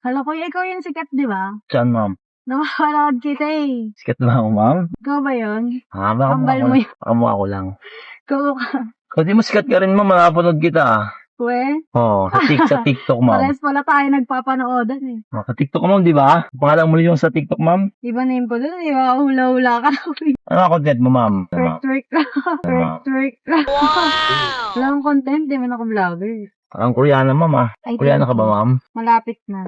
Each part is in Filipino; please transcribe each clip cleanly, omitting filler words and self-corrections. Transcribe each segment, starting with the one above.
Hala, kuya, ikaw yung sikat, di ba? Saan, ma'am? Napapanood kita eh. Sikat na ako, ma'am? Ikaw ba yun? Baka Kambal mo yun. mukha ko lang. Ikaw ka. Kung di mo sikat ka rin, ma'am, napapanood kita. We, Oo, sa TikTok, ma'am. pares pala tayo nagpapanoodan eh. Sa TikTok, ma'am, di ba? Pangalan mo yung sa TikTok, ma'am? Iba name ko dun, di ba? Hula-hula ka na. Ano ang content mo, ma'am? Twerk, twerk, twerk. Wow! Wala akong content, di man ako vlogger. Ang Koreana, ma'am, ah. Ay, Koreana ka ba, ma'am? Malapit na.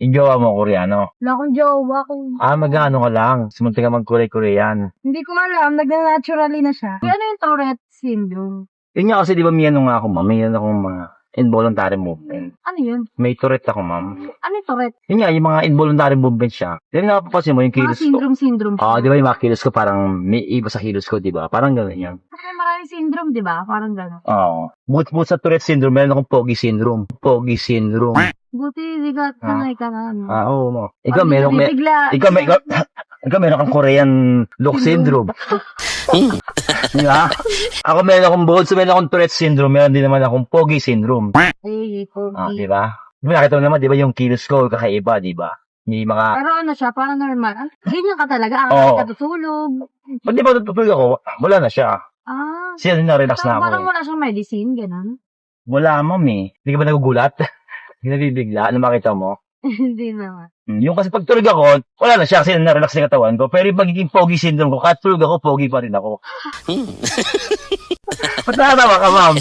Yung jowa mo, Koreano. Wala akong jowa kung... Mag-ano ka lang. Sumunti ka mag-Korean. Hindi ko alam, nagna-naturally na siya. Ano yung Tourette syndrome? Yun nga kasi, di ba, may ano nga ako, ma'am. May ano akong mga involuntary movement. Ano yun? May Tourette ako, ma'am. Ano yung Tourette? Yun nga, yung mga involuntary movement siya. Di ba napapansin mo yung Mga kilos ko? syndrome siya. Di ba yung mga kilos ko parang may iba sa kilos ko, di ba? Parang gano'n yan. Kasi maraming syndrome, di ba? Parang gano'n. Oo. Bukod sa Tourette syndrome, meron akong Pogi syndrome. Pogi syndrome. Buti, di ka, sanay ka na, ano. Oo mo. Ikaw, Pag meron, nabibigla, ikaw meron kang Korean look syndrome. Di ba? Ako meron akong meron akong Tourette syndrome, meron din naman akong Pogi syndrome. Ay, pogi. Di ba? Di ba, nakita mo naman, di ba yung kilos ko, kakaiba, di ba? May mga, Pero ano siya, parang normal. Ganyan ka talaga, Oo. ang ka tutulog. pag di ba tutulog ako, wala na siya. Ah, Siya na-relax na ako. parang Eh. wala siyang medicine, gano'n. Wala, ma'am eh. Hindi ka ba nagugulat? Hindi nabibigla? Ano makita mo? Hindi naman. Yung kasi pag tulog ako, wala na siya kasi na-relax na katawan ko. Pero yung pagiging pogi syndrome ko, kahit tulog ako, pogi pa rin ako. Ba't nakatawa ka, ma'am?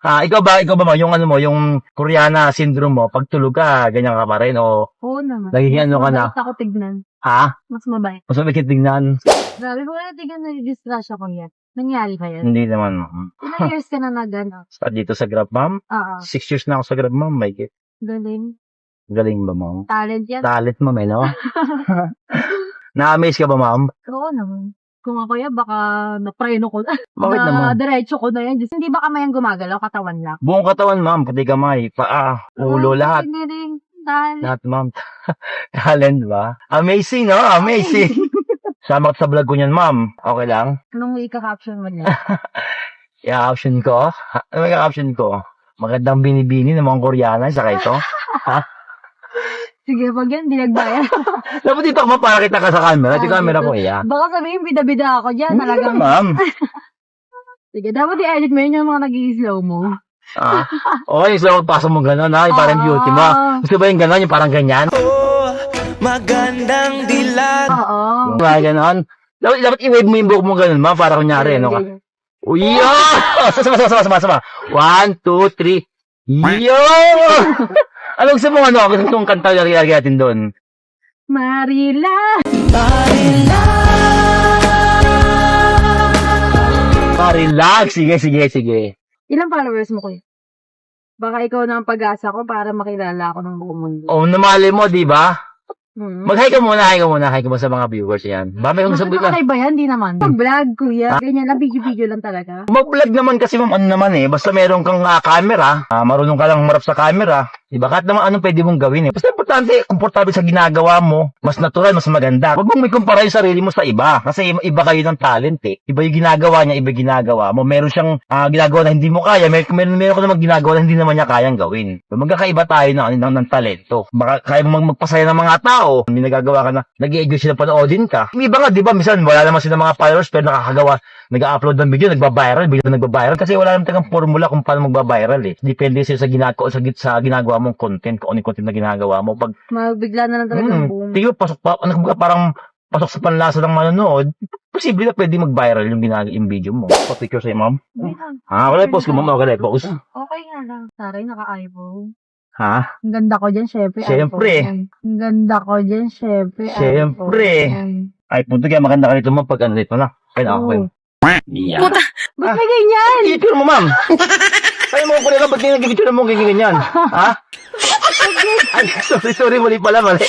Ikaw ba, ma'am, yung ano mo, yung Koreana syndrome mo, pag tulog ka, ganyan ka pa rin, o Oo naman. nagiging ano ka na? Mabait ako tignan. Ha? Mas mabait. Mas mabikit tignan? Grabe ko na tignan na distress ako yan. Nangyari ba yan? Hindi naman, ma'am. Ilang years ka na nag-ano? Sa dito sa Grab, ma'am? Oo. 6 years na ako sa Grab, ma'am. May Galing. galing ba, ma'am? Talent yan. Talent, ma'am, eh, no? Na-amaze ka ba, ma'am? Oo naman. Kung ako yan, baka napreno ko na. Bakit naman? Diretso ko na yan. Diyos, hindi ba kamay ang gumagalaw? Katawan lang. Buong katawan, ma'am. Pati kamay, paa, ulo, lahat. Hindi rin. Talent. Lahat, ma'am. Talent ba? Amazing, no? Amazing. Sama ka sa vlog ko niyan, ma'am. Okay lang? Anong ika-caption mo niya? I-caption ko? Ano may caption ko? Magandang binibini ng mga Koreana, saka ito. Sige, pag yan, di nagbayad. Dapat dito ako mapakita ka sa camera. Ito camera ko, iya. Baka sabihin, bida-bida ako dyan. Hindi Talagang. ma'am. Sige, dapat i-edit mo yun yung mga nag-i-slow mo. Okay, so pasok mo gano'n, ha? Yung parang beauty mo. Gusto ba yung gano'n? Yung parang ganyan? Magandang dilag. Oo. Yung parang gano'n? Dapat i-wave mo yung buhok mo gano'n, ma'am. Para kunyari, no? Uy, sama. 1, 2, 3. Yo! Ano gusto mo, ano? Gusto mong kanta lagi natin doon? Marila. Relax. Sige. Ilang followers mo, kuya? Baka ikaw na ang pag-asa ko para makilala ako ng buong mundo. Namali mo, di ba? Mag-hi ka muna sa mga viewers yan. Ba, may gusto mo Nakakay ba yan? Di naman. Mag-vlog, kuya. Ganyan lang, video-video lang talaga. mag-vlog naman kasi, ma'am, ano naman eh. Basta meron kang camera, marunong ka lang marap sa camera. Diba? Kahit naman anong pwede mong gawin eh. Basta importante, komportable sa ginagawa mo. Mas natural, mas maganda. Huwag mong may kumpara yung sarili mo sa iba. Kasi iba kayo ng talent eh. Iba yung ginagawa niya, iba yung ginagawa mo. Meron siyang ginagawa na hindi mo kaya. Meron ka naman ginagawa na hindi naman niya kayang gawin. So, magkakaiba tayo ng talento. Baka kaya mo magpasaya ng mga tao. May nagagawa ka na, nag-i-enjoy sila panoodin ka. Yung iba nga, di ba, minsan wala naman sila mga followers pero nakakagawa, nag-upload ng video, nagbabiral kasi wala naman talagang formula kung paano magbabiral eh. Depende sila sa ginagawa mong content, kung ano yung content na ginagawa mo. Pag Magbigla na lang talaga ng boom. tingin mo, parang pasok sa panlasa ng manonood, posible na pwede mag-viral yung video mo. Pa-picture sa'yo, ma'am? Wala post ko, ma'am. Wala post. Okay nga lang. Taray, naka-iPhone. Ha? Ang ganda ko dyan, syempre. Syempre. iPhone. Ang ganda ko dyan, syempre. Syempre. iPhone. Ay, punto kaya maganda ka dito, ma'am, pag ano dito na. Kaya Oo. okay. Yeah. Ba't may ganyan? Picture mo, ma'am. Kaya mo kulit ka, ba't nagigitsura mo ganyan? Ha? Ay, sorry, mali pala, mali.